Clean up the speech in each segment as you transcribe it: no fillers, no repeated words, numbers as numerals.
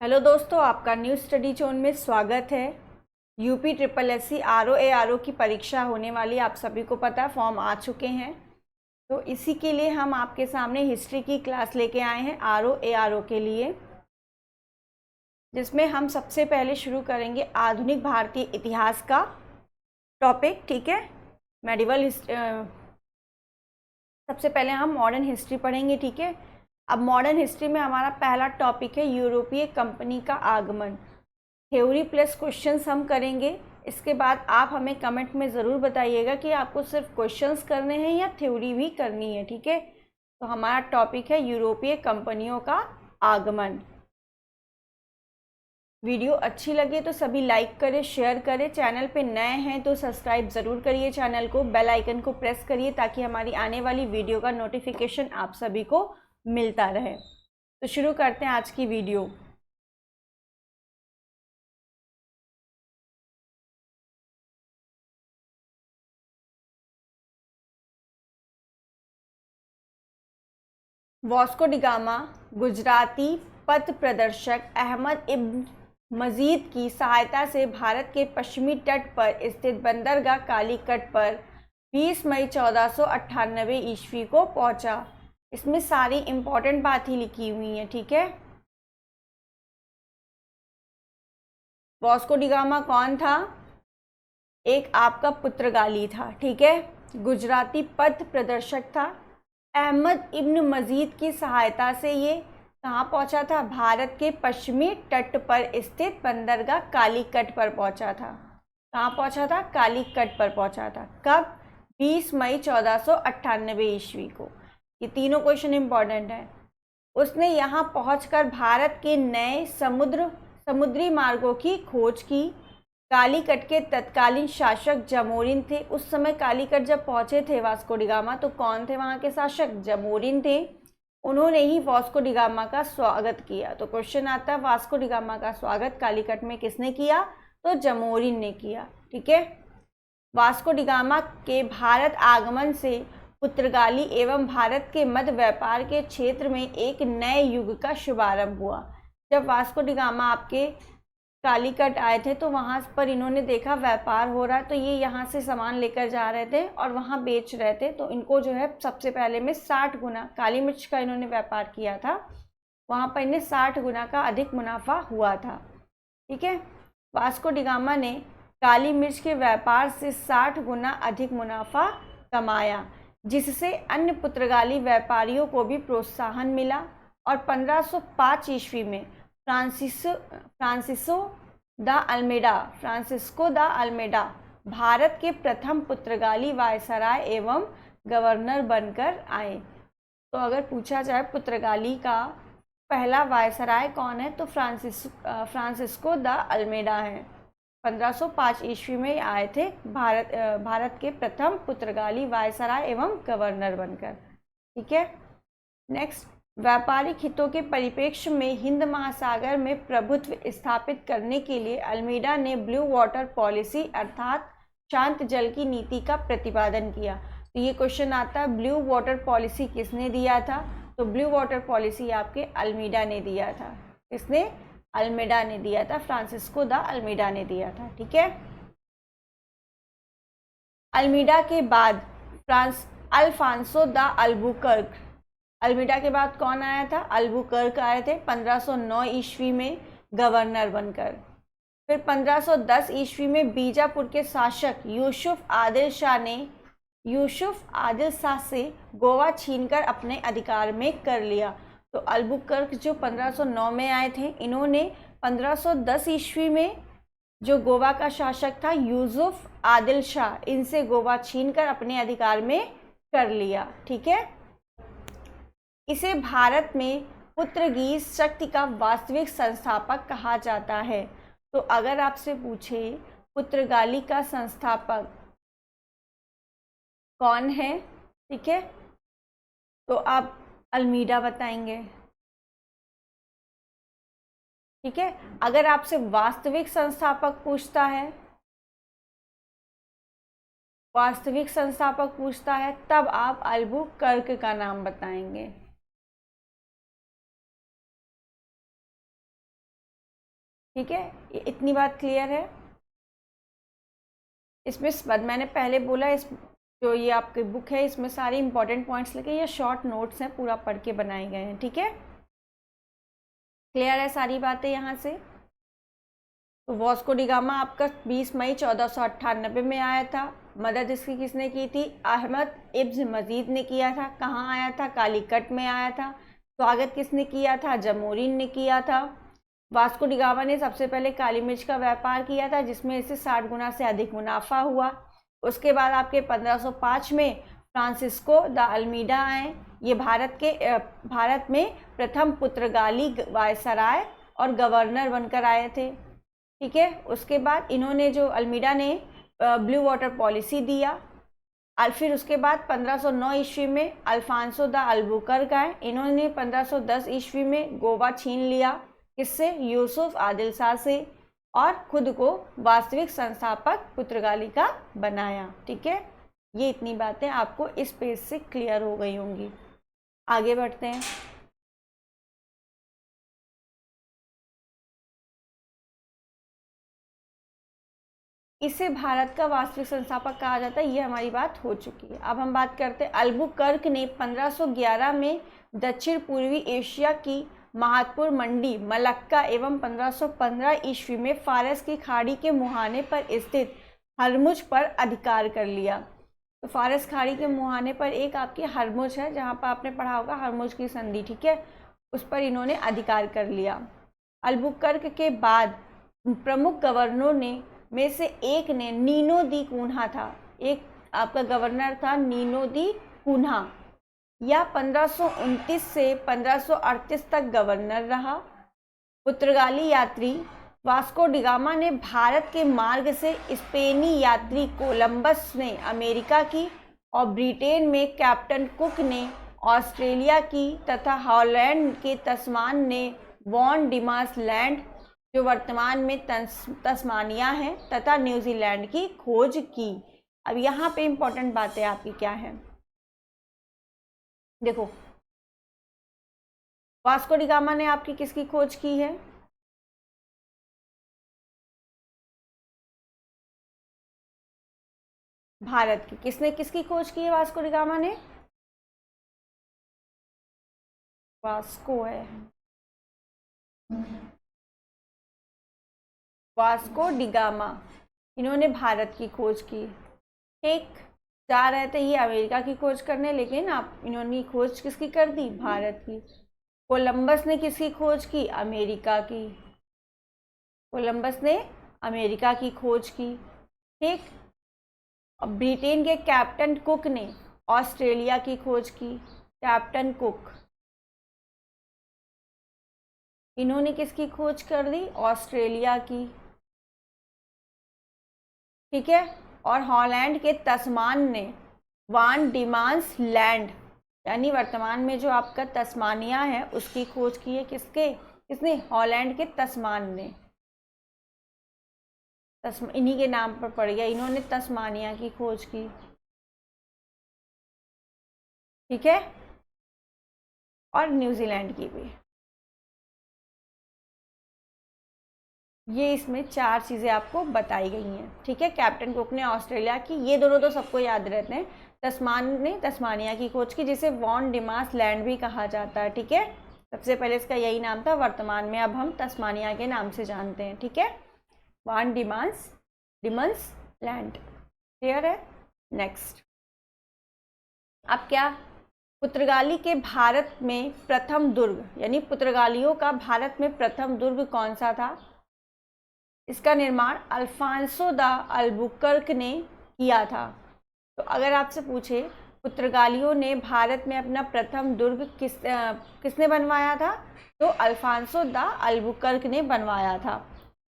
Hello दोस्तों, आपका new study zone में स्वागत है। UP triple S C R O की परीक्षा होने वाली, आप सभी को पता है, फॉर्म आ चुके हैं। तो इसी के लिए हम आपके सामने हिस्ट्री की क्लास लेके आए हैं आर ओ के लिए, जिसमें हम सबसे पहले शुरू करेंगे आधुनिक भारतीय इतिहास का टॉपिक। ठीक है, मेडिवल सबसे पहले हम मॉडर्न हिस्ट्री पढ़ेंगे। ठीक है, अब मॉडर्न हिस्ट्री में हमारा पहला टॉपिक है यूरोपीय कंपनी का आगमन। थ्योरी प्लस क्वेश्चंस हम करेंगे। इसके बाद आप हमें कमेंट में ज़रूर बताइएगा कि आपको सिर्फ क्वेश्चंस करने हैं या थ्योरी भी करनी है। ठीक है, तो हमारा टॉपिक है यूरोपीय कंपनियों का आगमन। वीडियो अच्छी लगे तो सभी लाइक करें, शेयर करें। चैनल पे नए हैं तो सब्सक्राइब ज़रूर करिए चैनल को, बेल आइकन को प्रेस करिए ताकि हमारी आने वाली वीडियो का नोटिफिकेशन आप सभी को मिलता रहे। तो शुरू करते हैं आज की वीडियो। वास्को डिगामा गुजराती पथ प्रदर्शक अहमद इब्न मजीद की सहायता से भारत के पश्चिमी तट पर स्थित बंदरगाह कालीकट पर 20 मई 1498 ईस्वी को पहुंचा। इसमें सारी इंपॉर्टेंट बात ही लिखी हुई है। ठीक है, वास्को डिगामा कौन था? एक आपका पुर्तगाली था। ठीक है, गुजराती पथ प्रदर्शक था। अहमद इब्न मजीद की सहायता से ये कहाँ पहुंचा था? भारत के पश्चिमी तट पर स्थित बंदरगाह कालीकट पर पहुंचा था। कहाँ पहुंचा था? कालीकट पर पहुंचा था। कब? 20 मई 1498 ईस्वी को। ये तीनों क्वेश्चन इंपॉर्टेंट है। उसने यहाँ पहुंचकर भारत के नए समुद्री मार्गों की खोज की। कालीकट के तत्कालीन शासक जमोरिन थे। उस समय कालीकट जब पहुंचे थे वास्को डिगामा, तो कौन थे वहां के शासक? जमोरिन थे। उन्होंने ही वास्को डिगामा का स्वागत किया। तो क्वेश्चन आता है, वास्को डिगामा का स्वागत कालीकट में किसने किया? तो जमोरिन ने किया। ठीक है, वास्को डिगामा के भारत आगमन से पुर्तगाली एवं भारत के मध्य व्यापार के क्षेत्र में एक नए युग का शुभारंभ हुआ। जब वास्को डिगामा आपके कालीकट आए थे तो वहाँ पर इन्होंने देखा व्यापार हो रहा है, तो ये यहाँ से सामान लेकर जा रहे थे और वहाँ बेच रहे थे। तो इनको जो है सबसे पहले में 60 गुना काली मिर्च का इन्होंने व्यापार किया था, वहाँ पर इन्हें 60 गुना का अधिक मुनाफा हुआ था। ठीक है, वास्को डिगामा ने काली मिर्च के व्यापार से 60 गुना अधिक मुनाफा कमाया, जिससे अन्य पुर्तगाली व्यापारियों को भी प्रोत्साहन मिला। और 1505 ईस्वी में फ्रांसिस्को द अल्मेडा भारत के प्रथम पुर्तगाली वायसराय एवं गवर्नर बनकर आए। तो अगर पूछा जाए पुर्तगाली का पहला वायसराय कौन है, तो फ्रांसिस्को द अल्मेडा है। 1505 ईस्वी में आए थे भारत के प्रथम पुर्तगाली वायसराय एवं गवर्नर बनकर। ठीक है, नेक्स्ट, व्यापारिक हितों के परिप्रेक्ष्य में हिंद महासागर में प्रभुत्व स्थापित करने के लिए अल्मीडा ने ब्लू वाटर पॉलिसी अर्थात शांत जल की नीति का प्रतिपादन किया। तो ये क्वेश्चन आता है, ब्लू वाटर पॉलिसी किसने दिया था? तो ब्लू वाटर पॉलिसी आपके अल्मीडा ने दिया था। किसने? अल्मीडा ने दिया था, फ्रांसिस्को द अल्मीडा ने दिया था। ठीक है, अल्मीडा के बाद अल्फांसो द अल्बुकर्क। अल्मीडा के बाद कौन आया था? अल्बुकर्क आए थे 1509 ईस्वी में गवर्नर बनकर। फिर 1510 ईस्वी में बीजापुर के शासक यूसुफ आदिल शाह से गोवा छीनकर अपने अधिकार में कर लिया। तो अल्बुकर्क जो 1509 में आए थे, इन्होंने 1510 ईस्वी में जो गोवा का शासक था यूसुफ आदिल शाह, इनसे गोवा छीनकर अपने अधिकार में कर लिया। ठीक है, इसे भारत में पुर्तगीज शक्ति का वास्तविक संस्थापक कहा जाता है। तो अगर आपसे पूछे पुर्तगाली का संस्थापक कौन है, ठीक है, तो आप अल्मीडा बताएंगे। ठीक है, अगर आपसे वास्तविक संस्थापक पूछता है तब आप अल्बुकर्क का नाम बताएंगे। ठीक है, इतनी बात क्लियर है। इसमें मैंने पहले बोला, इस जो ये आपकी बुक है इसमें सारे इंपॉर्टेंट पॉइंट्स लिखे, ये शॉर्ट नोट्स हैं, पूरा पढ़ के बनाए गए हैं। ठीक है, क्लियर है सारी बातें यहाँ से। तो वास्को डी गामा आपका 20 मई 1498 में आया था। मदद इसकी किसने की थी? अहमद इब्न मजीद ने किया था। कहाँ आया था? कालीकट में आया था। स्वागत किसने किया था? जमोरिन ने किया था। वास्को डी गामा ने सबसे पहले काली मिर्च का व्यापार किया था, जिसमें इसे 60 गुना से अधिक मुनाफा हुआ। उसके बाद आपके 1505 में फ्रांसिस्को द अल्मीडा आए। ये भारत में प्रथम पुर्तगाली वायसराय और गवर्नर बनकर आए थे। ठीक है, उसके बाद इन्होंने जो अल्मीडा ने ब्लू वाटर पॉलिसी दिया। फिर उसके बाद 1509 ईस्वी में अल्फांसो द अल्बुकर्क आए। इन्होंने 1510 ईस्वी में गोवा छीन लिया। किससे? यूसुफ आदिल शाह से, और खुद को वास्तविक संस्थापक पुर्तगाली का बनाया। ठीक है, ये इतनी बातें आपको इस पेज से क्लियर हो गई होंगी। आगे बढ़ते हैं। इसे भारत का वास्तविक संस्थापक कहा जाता है, ये हमारी बात हो चुकी है। अब हम बात करते हैं, अल्बुकर्क ने 1511 में दक्षिण पूर्वी एशिया की महातपुर मंडी मलक्का एवं 1515 ईस्वी में फारस की खाड़ी के मुहाने पर स्थित हरमुज पर अधिकार कर लिया। तो फारस खाड़ी के मुहाने पर एक आपकी हरमुज है, जहाँ पर आपने पढ़ा होगा हरमुज की संधि। ठीक है, उस पर इन्होंने अधिकार कर लिया। अल्बुकर्क के बाद प्रमुख गवर्नरों ने में से एक ने नीनो दी कून्हा था। एक आपका गवर्नर था नीनो दी कून्हा, या 1529 से 1538 तक गवर्नर रहा। पुर्तगाली यात्री वास्को डी गामा ने भारत के मार्ग से स्पेनी यात्री कोलंबस ने अमेरिका की, और ब्रिटेन में कैप्टन कुक ने ऑस्ट्रेलिया की, तथा हॉलैंड के तस्मान ने वॉन डिमास लैंड, जो वर्तमान में तस्मानिया है, तथा न्यूजीलैंड की खोज की। अब यहाँ पे इंपॉर्टेंट बातें आपकी क्या है, देखो। वास्को डी गामा ने आपकी किसकी खोज की है? भारत की। किसने किसकी खोज की है वास्को डी गामा ने? वास्को है, वास्को डी गामा, इन्होंने भारत की खोज की। ठीक, जा रहे थे ये अमेरिका की खोज करने, लेकिन आप इन्होंने खोज किसकी कर दी? भारत की। कोलंबस ने किसकी खोज की? अमेरिका की। कोलंबस ने अमेरिका की खोज की। ठीक, और ब्रिटेन के कैप्टन कुक ने ऑस्ट्रेलिया की खोज की। कैप्टन कुक, इन्होंने किसकी खोज कर दी? ऑस्ट्रेलिया की। ठीक है, और हॉलैंड के तस्मान ने वान डिमांस लैंड, यानी वर्तमान में जो आपका तस्मानिया है, उसकी खोज की है। किसने? हॉलैंड के तस्मान ने। इन्हीं के नाम पर पड़ गया, इन्होंने तस्मानिया की खोज की। ठीक है, और न्यूजीलैंड की भी। ये इसमें 4 चीज़ें आपको बताई गई हैं। ठीक है, कैप्टन कुक ने ऑस्ट्रेलिया की, ये दोनों तो सबको याद रहते हैं। तस्मान ने तस्मानिया की खोज की, जिसे वॉन डिमास लैंड भी कहा जाता है। ठीक है, सबसे पहले इसका यही नाम था, वर्तमान में अब हम तस्मानिया के नाम से जानते हैं। ठीक है, वॉन डिमास लैंड। क्लियर है? नेक्स्ट, अब क्या? पुर्तगाली के भारत में प्रथम दुर्ग, यानी पुर्तगालियों का भारत में प्रथम दुर्ग कौन सा था? इसका निर्माण अल्फांसो द अल्बुकर्क ने किया था। तो अगर आपसे पूछे पुर्तगालियों ने भारत में अपना प्रथम दुर्ग किसने बनवाया था, तो अल्फांसो द अल्बुकर्क ने बनवाया था।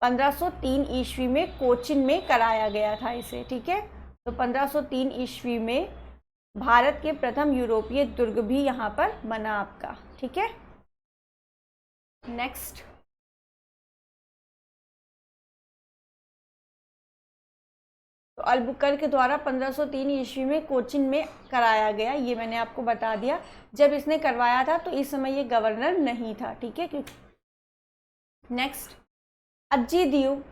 1503 ईस्वी में कोचिन में कराया गया था इसे। ठीक है, तो 1503 ईस्वी में भारत के प्रथम यूरोपीय दुर्ग भी यहाँ पर बना आपका। ठीक है, नेक्स्ट, तो अल्बुकर्क के द्वारा 1503 ईस्वी में कोचिन में कराया गया, ये मैंने आपको बता दिया। जब इसने करवाया था तो इस समय ये गवर्नर नहीं था। ठीक है, नेक्स्ट, अज्जी द्वीप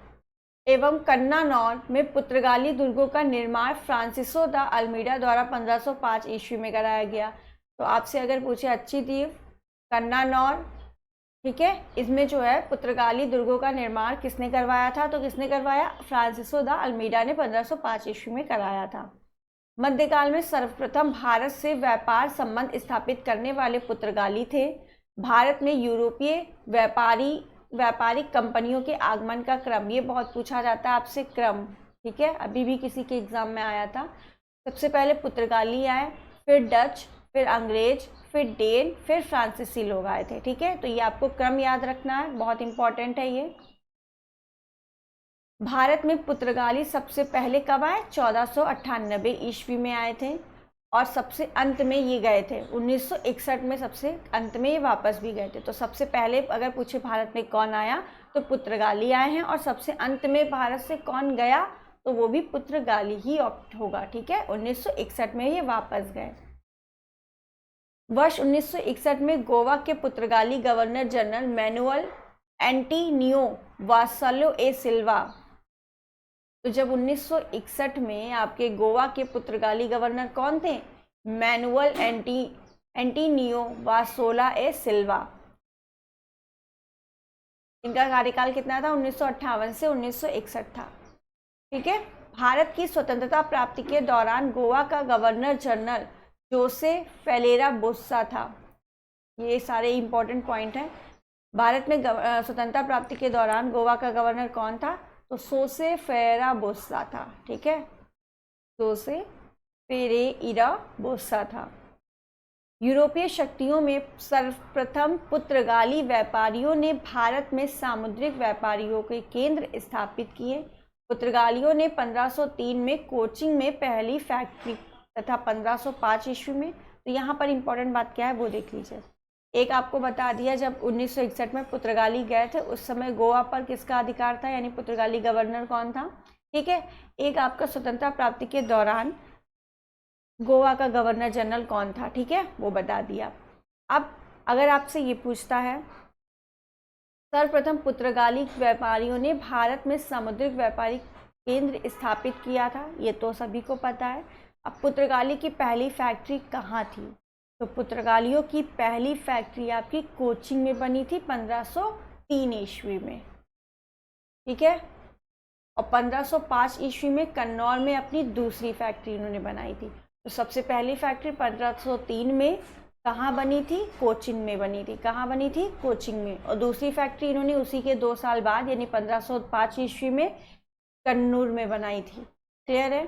एवं कन्नानौर में पुर्तगाली दुर्गों का निर्माण फ्रांसिसो द अल्मीडा द्वारा 1505 ईस्वी में कराया गया। तो आपसे अगर पूछे अज्जी द्वीप, कन्नानौर, ठीक है, इसमें जो है पुर्तगाली दुर्गों का निर्माण किसने करवाया था? तो किसने करवाया? फ्रांसिसो द अल्मीडा ने 1505 ईस्वी में कराया था। मध्यकाल में सर्वप्रथम भारत से व्यापार संबंध स्थापित करने वाले पुर्तगाली थे। भारत में यूरोपीय व्यापारिक कंपनियों के आगमन का क्रम, ये बहुत पूछा जाता है आपसे क्रम, ठीक है, अभी भी किसी के एग्जाम में आया था। सबसे पहले पुर्तगाली आए, फिर डच, फिर अंग्रेज, फिर डेन, फिर फ्रांसीसी लोग आए थे, ठीक है। तो ये आपको क्रम याद रखना है, बहुत इंपॉर्टेंट है ये। भारत में पुर्तगाली सबसे पहले कब आए? 1498 ईस्वी में आए थे और सबसे अंत में ये गए थे 1961 में, सबसे अंत में ये वापस भी गए थे। तो सबसे पहले अगर पूछे भारत में कौन आया तो पुर्तगाली आए हैं, और सबसे अंत में भारत से कौन गया तो वो भी पुर्तगाली ही होगा, ठीक है। 1961 में ये वापस गए। वर्ष 1961 में गोवा के पुर्तगाली गवर्नर जनरल मैनुअल एंटीनियो वासलो ए सिल्वा, तो जब 1961 में आपके गोवा के पुर्तगाली गवर्नर कौन थे? मैनुअल एंटीनियो वासोला ए सिल्वा। इनका कार्यकाल कितना था? 1958 से 1961 था, ठीक है। भारत की स्वतंत्रता प्राप्ति के दौरान गोवा का गवर्नर जनरल जोसे फेरेरा बोस्सा था। ये सारे इंपॉर्टेंट पॉइंट हैं। भारत में स्वतंत्रता प्राप्ति के दौरान गोवा का गवर्नर कौन था? तो जोसे फेरेरा बोस्सा था, ठीक है, जोसे फेरेरा बोस्सा था। यूरोपीय शक्तियों में सर्वप्रथम पुर्तगाली व्यापारियों ने भारत में सामुद्रिक व्यापारियों के केंद्र स्थापित किए। पुर्तगालियों ने 1503 में कोचिन में पहली फैक्ट्री तथा 1505 ईस्वी में, तो यहाँ पर इंपॉर्टेंट बात क्या है वो देख लीजिए। एक आपको बता दिया, जब 1961 में पुर्तगाली गए थे उस समय गोवा पर किसका अधिकार था, यानी पुर्तगाली गवर्नर कौन था, ठीक है। एक आपका स्वतंत्रता प्राप्ति के दौरान गोवा का गवर्नर जनरल कौन था, ठीक है, वो बता दिया। अब अगर आपसे ये पूछता है सर्वप्रथम पुर्तगाली व्यापारियों ने भारत में सामुद्रिक व्यापारिक केंद्र स्थापित किया था, ये तो सभी को पता है। अब पुर्तगाली की पहली फैक्ट्री कहाँ थी? तो पुर्तगालियों की पहली फैक्ट्री आपकी कोचिन में बनी थी 1503 ईस्वी में, ठीक है, और 1505 ईस्वी में कन्नौर में अपनी दूसरी फैक्ट्री इन्होंने बनाई थी। तो सबसे पहली फैक्ट्री 1503 में कहाँ बनी थी? कोचिन में बनी थी। कहाँ बनी थी? कोचिन में। और दूसरी फैक्ट्री इन्होंने उसी के 2 साल बाद यानी 1505 ईस्वी में कन्नूर में बनाई थी। क्लियर है?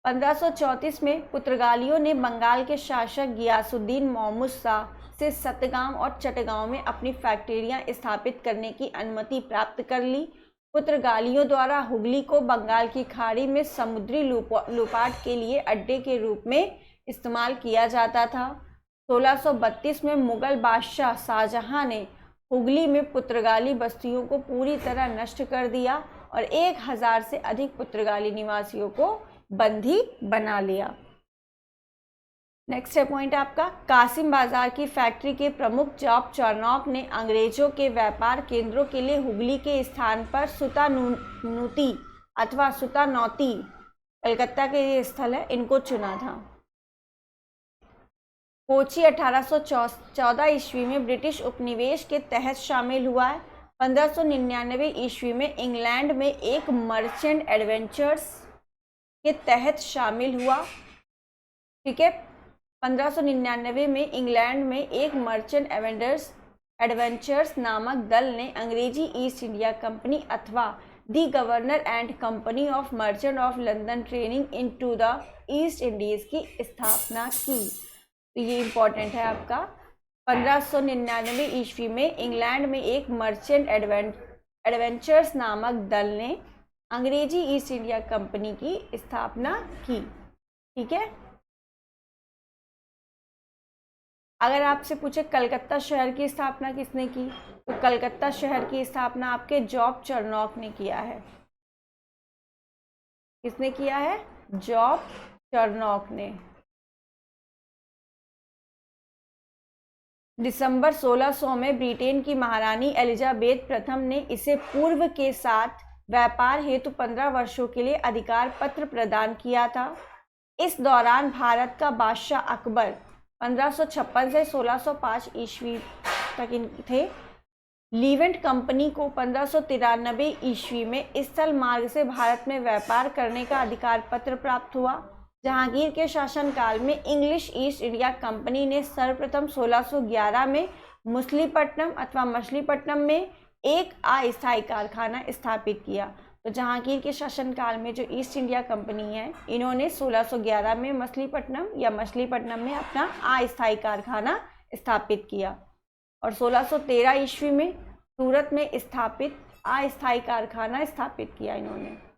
1534 में पुर्तगालियों ने बंगाल के शासक गियासुद्दीन मोहम्मद शाह से सतगांव और चटगांव में अपनी फैक्ट्रियां स्थापित करने की अनुमति प्राप्त कर ली। पुर्तगालियों द्वारा हुगली को बंगाल की खाड़ी में समुद्री लूटपाट के लिए अड्डे के रूप में इस्तेमाल किया जाता था। 1632 में मुगल बादशाह शाहजहां ने हुगली में पुर्तगाली बस्तियों को पूरी तरह नष्ट कर दिया और 1000 से अधिक पुर्तगाली निवासियों को बंदी बना लिया। नेक्स्ट है पॉइंट आपका, कासिम बाजार की फैक्ट्री के प्रमुख जॉब चार्नॉक ने अंग्रेजों के व्यापार केंद्रों के लिए हुगली के स्थान पर सुतानूती अथवा सुतानौती, कलकत्ता के ये स्थल है, इनको चुना था। कोची 1814 ईस्वी में ब्रिटिश उपनिवेश के तहत शामिल हुआ है। 1599 ईस्वी में इंग्लैंड में एक मर्चेंट एडवेंचर्स के तहत शामिल हुआ, ठीक है। 1599 में इंग्लैंड में एक मर्चेंट एडवेंचर्स नामक दल ने अंग्रेजी ईस्ट इंडिया कंपनी अथवा the Governor and Company of Merchant of London Trading into the East Indies की स्थापना की। तो ये इंपॉर्टेंट है आपका। 1599 ईस्वी में इंग्लैंड में एक मर्चेंट एडवेंचर्स नामक दल ने अंग्रेजी ईस्ट इंडिया कंपनी की स्थापना की, ठीक है। अगर आपसे पूछे कलकत्ता शहर की स्थापना किसने की, तो कलकत्ता शहर की स्थापना आपके जॉब चार्नॉक ने किया है। किसने किया है? जॉब चार्नॉक ने। दिसंबर 1600 में ब्रिटेन की महारानी एलिजाबेथ प्रथम ने इसे पूर्व के साथ व्यापार हेतु 15 वर्षों के लिए अधिकार पत्र प्रदान किया था। इस दौरान भारत का बादशाह अकबर 1556 से 1605 ईस्वी तक थे। लीवेंट कंपनी को 1593 ईस्वी में स्थल मार्ग से भारत में व्यापार करने का अधिकार पत्र प्राप्त हुआ। जहांगीर के शासनकाल में इंग्लिश ईस्ट इंडिया कंपनी ने सर्वप्रथम 1611 में मछलीपट्टनम अथवा मछलीपट्टनम में एक अस्थायी कारखाना स्थापित किया। तो जहांगीर के शासनकाल में जो ईस्ट इंडिया कंपनी है, इन्होंने 1611 में मछलीपट्टनम या मछलीपट्टनम में अपना अस्थायी कारखाना स्थापित किया और 1613 ईस्वी में सूरत में स्थापित अस्थायी कारखाना स्थापित किया इन्होंने।